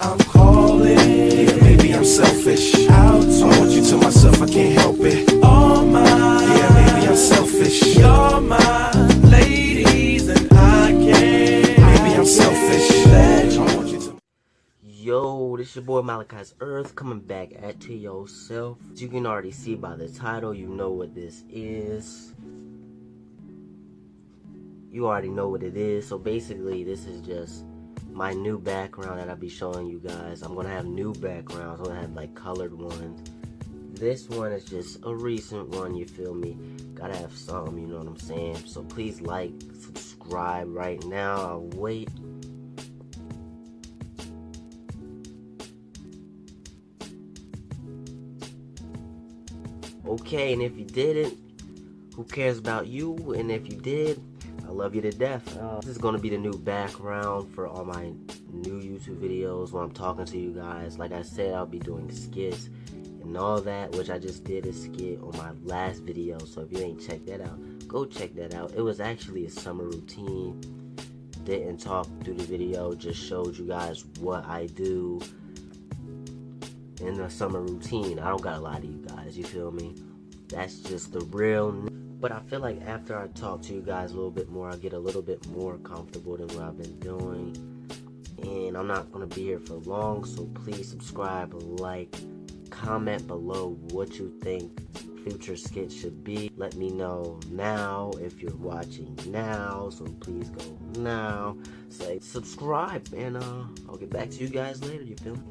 I'm calling. Yeah, maybe I'm selfish. I want you to myself, I can't help it. All mine. Yeah, maybe I'm selfish. You're my ladies and I can't. Maybe I'm selfish. I want you to. Yo, this your boy Malachi's Earth coming back at to yourself. As you can already see by the title, you know what this is. You already know what it is. So basically, this is just my new background that I'll be showing you guys. I'm gonna have new backgrounds. I'm gonna have like colored ones. This one is just a recent one, you feel me? Gotta have some, you know what I'm saying? So please like, subscribe right now. I'll wait. Okay, and if you didn't, who cares about you? And if you did, I love you to death. This is going to be the new background for all my new YouTube videos when I'm talking to you guys. Like I said, I'll be doing skits and all that, which I just did a skit on my last video. So if you ain't checked that out, go check that out. It was actually a summer routine. Didn't talk through the video, just showed you guys what I do in the summer routine. I don't gotta lie to you guys, you feel me? That's just the real. But I feel like after I talk to you guys a little bit more, I'll get a little bit more comfortable than what I've been doing. And I'm not gonna be here for long, so please subscribe, like, comment below what you think future skits should be. Let me know now if you're watching now, so please go now. Say subscribe, and I'll get back to you guys later, you feel me?